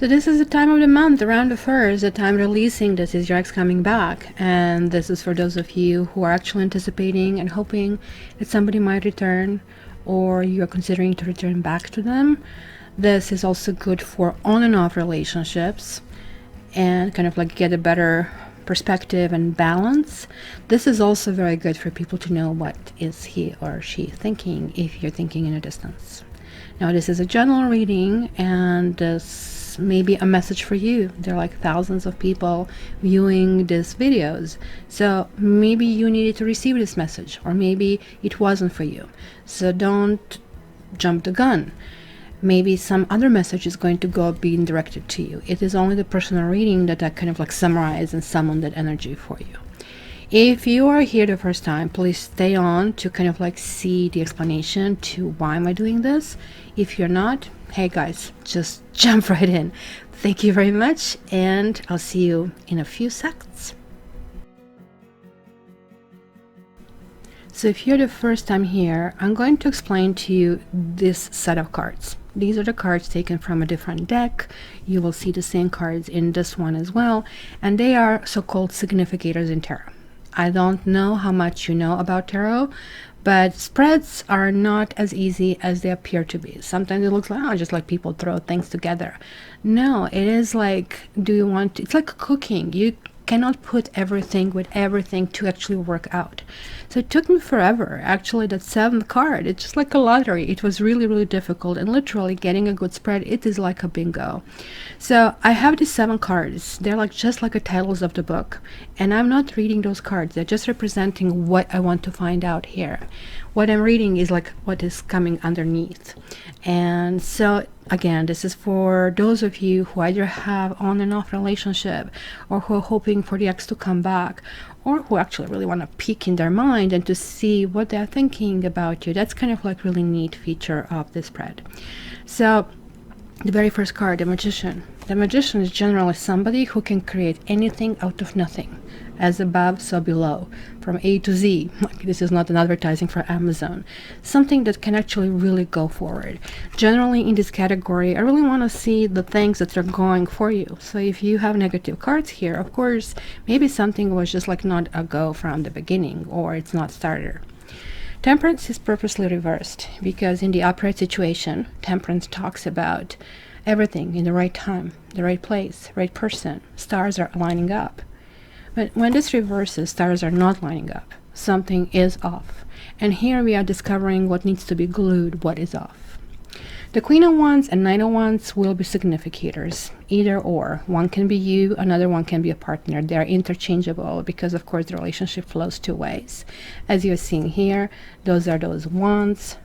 this is the time of the month, around the 1st, the time releasing this is your ex coming back. And this is for those of you who are actually anticipating and hoping that somebody might return, or you're considering to return back to them. This is also good for on and off relationships and kind of like get a better perspective and balance. This is also very good for people to know what is he or she thinking if you're thinking in a distance. Now, this is a general reading, and this may be a message for you. There are like thousands of people viewing these videos, so maybe you needed to receive this message, or maybe it wasn't for you. So don't jump the gun. Maybe some other message is going to go being directed to you. It is only the personal reading that I kind of like summarize and summon that energy for you. If you are here the first time, please stay on to kind of like see the explanation to why am I doing this. If you're not, hey guys, just jump right in. Thank you very much, and I'll see you in a few seconds. So if you're the first time here, I'm going to explain to you this set of cards. These are the cards taken from a different deck. You will see the same cards in this one as well, and they are so-called significators in tarot. I don't know how much you know about tarot, but spreads are not as easy as they appear to be. Sometimes it looks like, oh, just like people throw things together. No, it is like, it's like cooking. You cannot put everything with everything to actually work out. So it took me forever. Actually, that 7th card, it's just like a lottery. It was really, really difficult, and literally getting a good spread, it is like a bingo. So I have these 7 cards. They're like just like the titles of the book, and I'm not reading those cards. They're just representing what I want to find out here. What I'm reading is like what is coming underneath. And so again, this is for those of you who either have on and off relationship, or who are hoping for the ex to come back, or who actually really want to peek in their mind and to see what they're thinking about you. That's kind of like really neat feature of this spread. So the very first card, the Magician. The Magician is generally somebody who can create anything out of nothing. As above, so below. From A to Z. Like, this is not an advertising for Amazon. Something that can actually really go forward. Generally in this category, I really want to see the things that are going for you. So if you have negative cards here, of course, maybe something was just like not a go from the beginning, or it's not starter. Temperance is purposely reversed because in the upright situation, Temperance talks about everything in the right time, the right place, right person. Stars are lining up. But when this reverses, stars are not lining up. Something is off. And here we are discovering what needs to be glued, what is off. The Queen of Wands and Knight of Wands will be significators, either or. One can be you, another one can be a partner. They are interchangeable because, of course, the relationship flows 2 ways. As you're seeing here, those are those wands,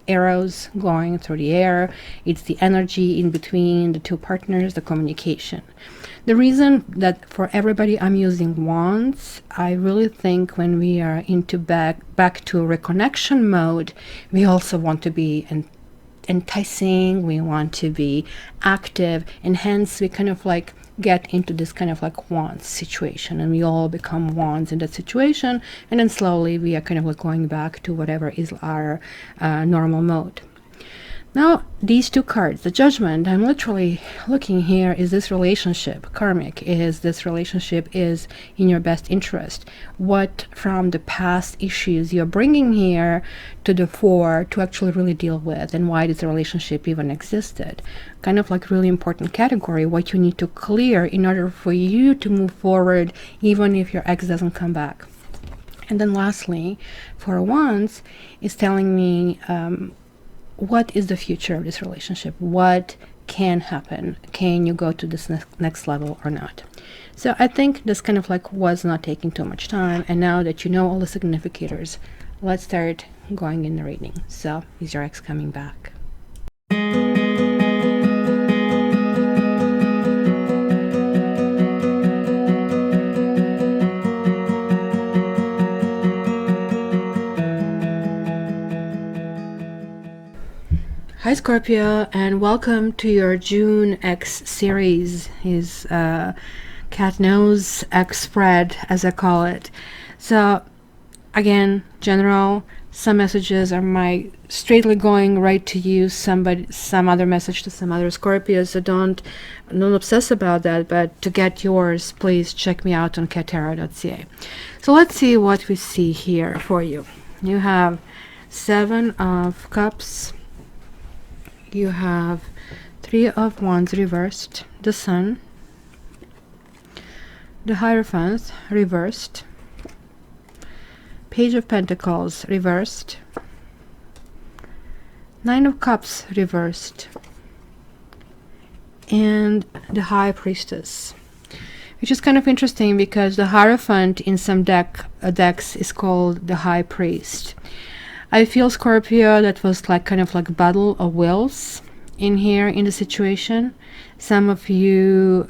arrows going through the air. It's the energy in between the 2 partners, the communication. The reason that for everybody I'm using wands, I really think when we are into back to reconnection mode, we also want to be enticing, we want to be active, and hence we kind of like get into this kind of like wands situation, and we all become wands in that situation, and then slowly we are kind of like going back to whatever is our normal mode. Now, these 2 cards, the Judgment, I'm literally looking here, is this relationship karmic? Is this relationship is in your best interest? What from the past issues you're bringing here to the fore to actually really deal with, and why does the relationship even existed? Kind of like really important category, what you need to clear in order for you to move forward, even if your ex doesn't come back. And then lastly, for Wands, is telling me, what is the future of this relationship? What can happen? Can you go to this next level or not? So I think this kind of like was not taking too much time. And now that you know all the significators, let's start going in the reading. So is your ex coming back? Hi Scorpio, and welcome to your June X series, his cat nose X spread, as I call it. So again, general. Some messages are my straightly going right to you, some other message to some other Scorpios. So don't obsess about that, but to get yours, please check me out on cattarot.ca. So let's see what we see here for you. You have 7 of Cups, you have 3 of Wands reversed, the Sun, the Hierophant reversed, Page of Pentacles reversed, 9 of Cups reversed, and the High Priestess, which is kind of interesting because the Hierophant in some decks is called the High Priest. I feel, Scorpio, that was like kind of like battle of wills in here in the situation. Some of you,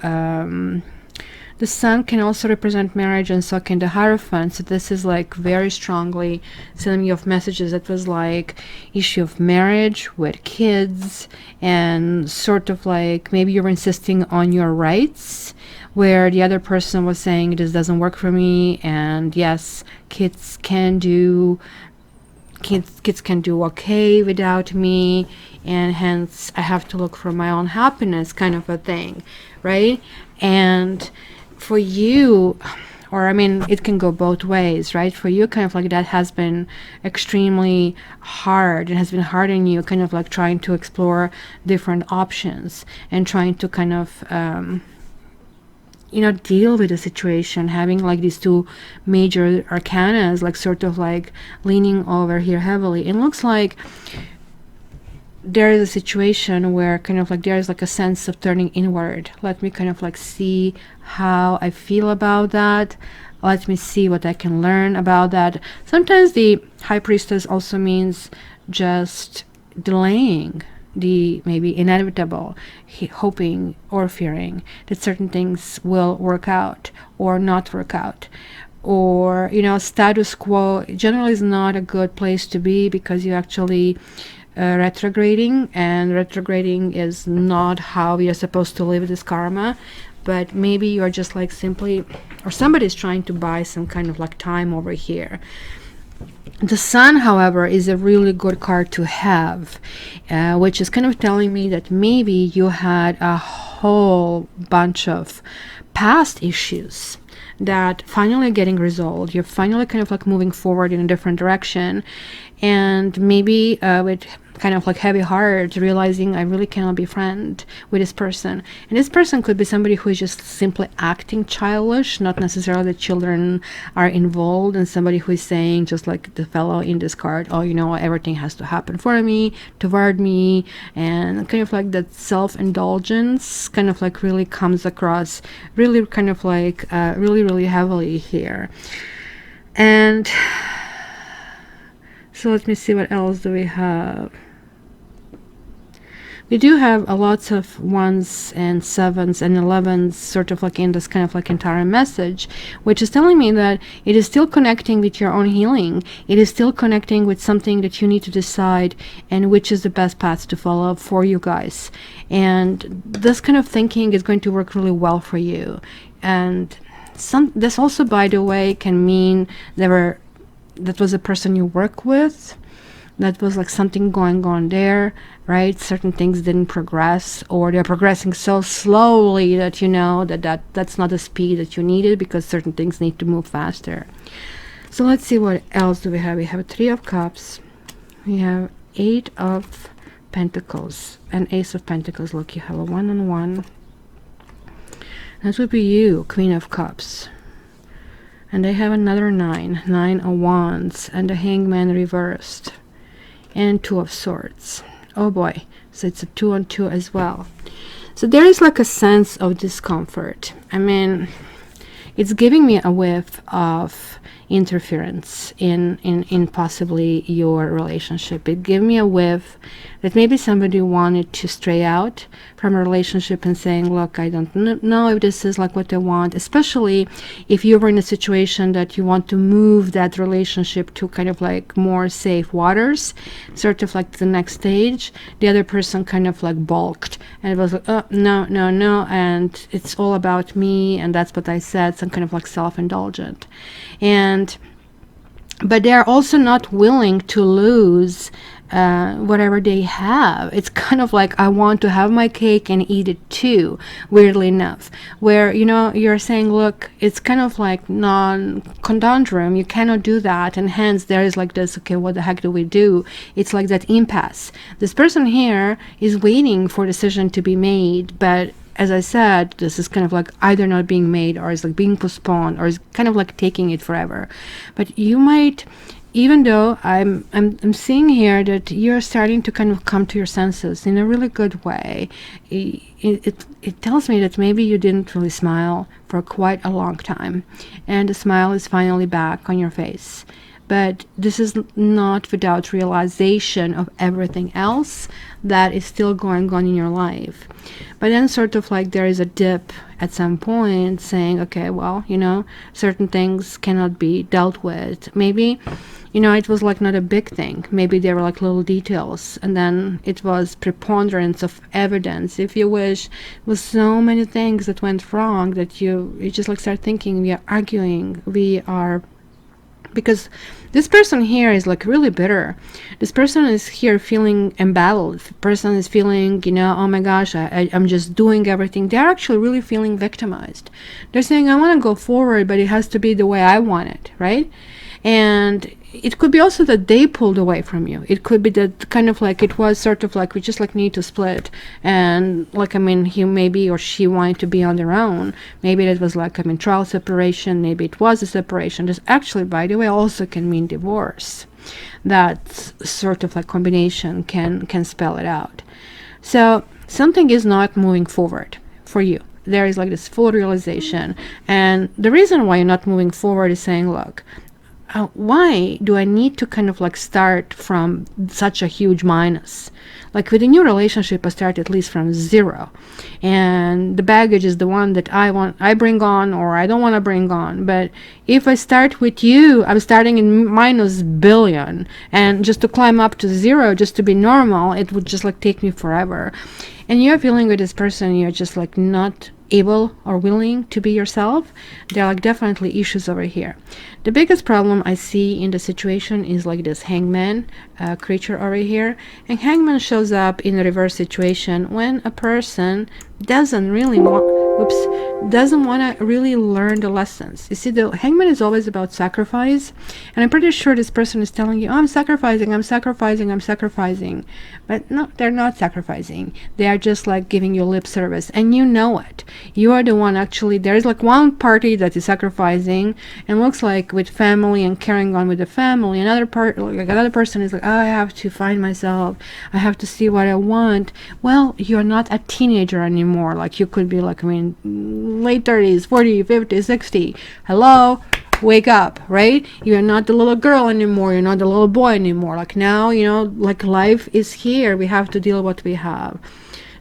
the Sun can also represent marriage, and so can the Hierophant. So this is like very strongly sending me off messages that was like issue of marriage with kids, and sort of like maybe you're insisting on your rights, where the other person was saying this doesn't work for me, and yes, kids can do okay without me, and hence I have to look for my own happiness, kind of a thing, right? And for you, or I mean, it can go both ways, right? For you, kind of like that has been extremely hard. It has been hard on you, kind of like trying to explore different options and trying to kind of deal with the situation, having like these 2 major arcanas like sort of like leaning over here heavily. It looks like there is a situation where kind of like there is like a sense of turning inward. Let me kind of like see how I feel about that. Let me see what I can learn about that. Sometimes the High Priestess also means just delaying the maybe inevitable, hoping or fearing that certain things will work out or not work out. Or, status quo generally is not a good place to be, because you actually retrograding, and retrograding is not how we are supposed to live this karma. But maybe you're just like simply, or somebody's trying to buy some kind of like time over here. The Sun, however, is a really good card to have, which is kind of telling me that maybe you had a whole bunch of past issues that finally are getting resolved. You're finally kind of like moving forward in a different direction, and maybe with kind of like heavy heart, realizing I really cannot be friend with this person. And this person could be somebody who is just simply acting childish, not necessarily that children are involved, and somebody who is saying, just like the fellow in this card, oh, everything has to happen for me, toward me, and kind of like that self-indulgence kind of like really comes across really kind of like really heavily here. And so let me see, what else do we have? We do have a lots of 1s and 7s and 11s sort of like in this kind of like entire message, which is telling me that it is still connecting with your own healing. It is still connecting with something that you need to decide, and which is the best path to follow for you guys. And this kind of thinking is going to work really well for you. And this also, by the way, can mean that was a person you work with, that was like something going on there, right? Certain things didn't progress, or they're progressing so slowly that that's not the speed that you needed, because certain things need to move faster. So let's see, what else do we have? We have a 3 of Cups, we have 8 of Pentacles, and Ace of Pentacles. Look, you have a 1-on-1. That would be you, Queen of Cups. And I have another 9 of Wands, and the Hangman reversed, and 2 of Swords. Oh boy, so it's a 2-on-2 as well. So there is like a sense of discomfort. I mean, it's giving me a whiff of interference in possibly your relationship. It gave me a whiff that maybe somebody wanted to stray out from a relationship and saying, look, I don't know if this is like what I want, especially if you were in a situation that you want to move that relationship to kind of like more safe waters, sort of like the next stage. The other person kind of like balked, and it was like, oh, no, and it's all about me, and that's what I said, some kind of like self-indulgent. And but they are also not willing to lose whatever they have. It's kind of like, I want to have my cake and eat it too, weirdly enough. Where, you're saying, look, it's kind of like non-conundrum. You cannot do that. And hence there is like this, okay, what the heck do we do? It's like that impasse. This person here is waiting for a decision to be made, but as I said, this is kind of like either not being made, or is like being postponed, or is kind of like taking it forever. But you might, even though I'm seeing here that you're starting to kind of come to your senses in a really good way. It tells me that maybe you didn't really smile for quite a long time, and the smile is finally back on your face. But this is not without realization of everything else that is still going on in your life. But then sort of like there is a dip at some point saying, okay, well, certain things cannot be dealt with. Maybe, it was like not a big thing. Maybe there were like little details, and then it was preponderance of evidence, if you wish, with so many things that went wrong that you just like start thinking, we are arguing, because this person here is like really bitter. This person is here feeling embattled. The person is feeling, oh my gosh, I'm just doing everything. They're actually really feeling victimized. They're saying, I want to go forward, but it has to be the way I want it, right? And it could be also that they pulled away from you. It could be that kind of like it was sort of like we just like need to split, and like he maybe or she wanted to be on their own. Maybe it was like trial separation. Maybe it was a separation. This actually, by the way, also can mean divorce. That sort of like combination can spell it out. So something is not moving forward for you. There is like this full realization, and the reason why you're not moving forward is saying, look, why do I need to kind of like start from such a huge minus? Like with a new relationship, I start at least from 0, and the baggage is the one that I bring on, or I don't want to bring on. But if I start with you, I'm starting in minus billion, and just to climb up to 0, just to be normal, it would just like take me forever. And you're feeling with this person, you're just like not able or willing to be yourself. There are like definitely issues over here. The biggest problem I see in the situation is like this hangman creature over here. And hangman shows up in a reverse situation when a person doesn't really doesn't want to really learn the lessons. You see, the hangman is always about sacrifice, and I'm pretty sure this person is telling you, oh, I'm sacrificing, but no, they're not sacrificing. They are just like giving you lip service, and you know it. You are the one actually. There is like one party that is sacrificing and looks like with family and carrying on with the family. Another person is like, oh, I have to find myself, I have to see what I want. Well, you're not a teenager anymore. Like you could be like late 30s, 40, 50, 60. Hello, wake up, right? You're not the little girl anymore, you're not the little boy anymore. Like now, like life is here, we have to deal with what we have.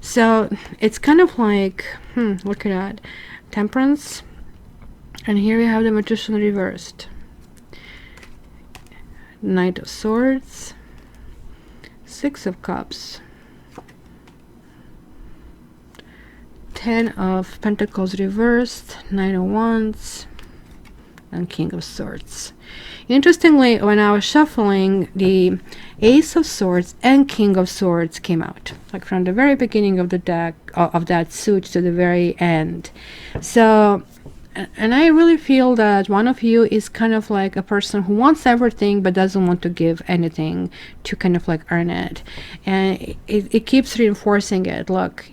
So it's kind of like look at that, temperance, and here we have the magician reversed, knight of swords, 6 of cups, 10 of pentacles reversed, 9 of wands, and king of swords. Interestingly, when I was shuffling, the ace of swords and king of swords came out, like from the very beginning of the deck of that suit to the very end. So, and I really feel that one of you is kind of like a person who wants everything but doesn't want to give anything to kind of like earn it. And it keeps reinforcing it. Look,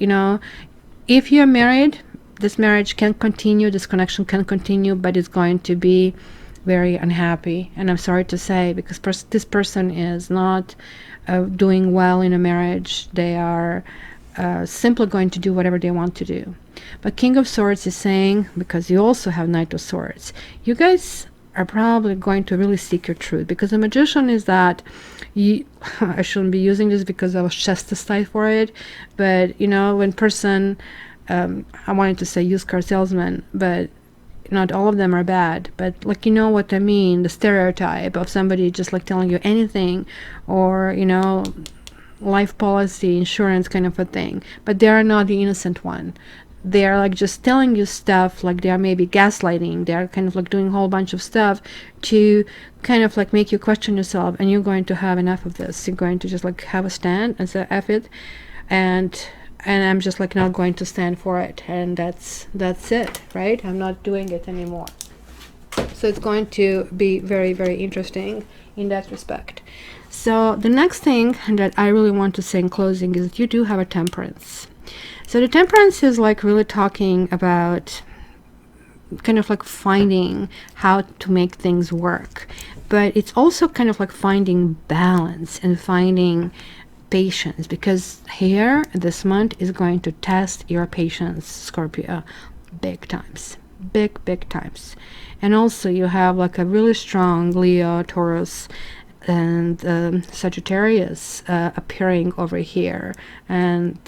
if you're married, this marriage can continue, this connection can continue, but it's going to be very unhappy. And I'm sorry to say, because this person is not doing well in a marriage. They are simply going to do whatever they want to do. But King of Swords is saying, because you also have Knight of Swords, you guys are probably going to really seek your truth, because the magician is that I shouldn't be using this because I was chastised for it, but when person I wanted to say used car salesman, but not all of them are bad, but like what I mean, the stereotype of somebody just like telling you anything, or life policy, insurance kind of a thing, but they are not the innocent one. they are like just telling you stuff, like they are maybe gaslighting, they are kind of like doing a whole bunch of stuff to kind of like make you question yourself, and you're going to have enough of this. You're going to just like have a stand and say F it, and I'm just like not going to stand for it, and that's it, right? I'm not doing it anymore. So it's going to be very, very interesting in that respect. So the next thing that I really want to say in closing is that you do have a temperance. So the temperance is like really talking about kind of like finding how to make things work, but it's also kind of like finding balance and finding patience, because here this month is going to test your patience, Scorpio, big times, big times. And also you have like a really strong Leo, Taurus, and Sagittarius appearing over here, and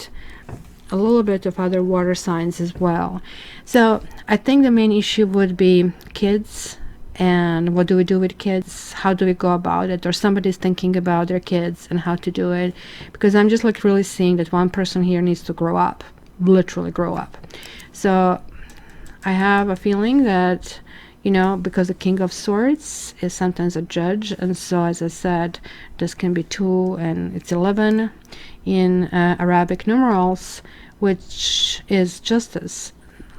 a little bit of other water signs as well. So I think the main issue would be kids, and what do we do with kids? How do we go about it? Or somebody's thinking about their kids and how to do it, because I'm just like really seeing that one person here needs to grow up, literally grow up. So I have a feeling that, you know, because the King of Swords is sometimes a judge, and so as I said, this can be 2 and it's 11 in Arabic numerals, which is justice.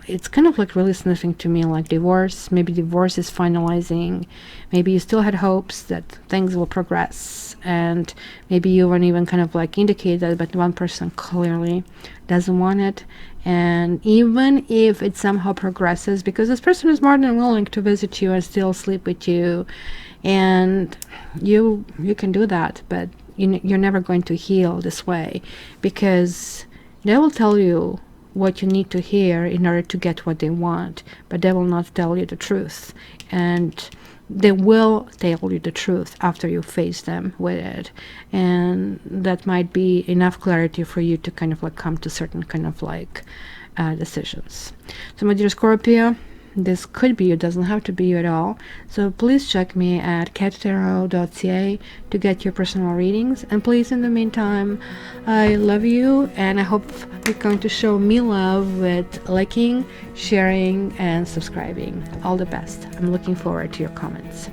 It's kind of like really sniffing to me like divorce. Maybe divorce is finalizing. Maybe you still had hopes that things will progress, and maybe you weren't even kind of like indicate that, but one person clearly doesn't want it. And even if it somehow progresses, because this person is more than willing to visit you and still sleep with you, and you can do that, but you're never going to heal this way, because they will tell you what you need to hear in order to get what they want, but they will not tell you the truth. And they will tell you the truth after you face them with it, and that might be enough clarity for you to kind of like come to certain kind of like decisions. So my dear Scorpio, this could be you, doesn't have to be you at all. So please check me at cattarot.ca to get your personal readings. And please, in the meantime, I love you, and I hope you're going to show me love with liking, sharing, and subscribing. All the best. I'm looking forward to your comments.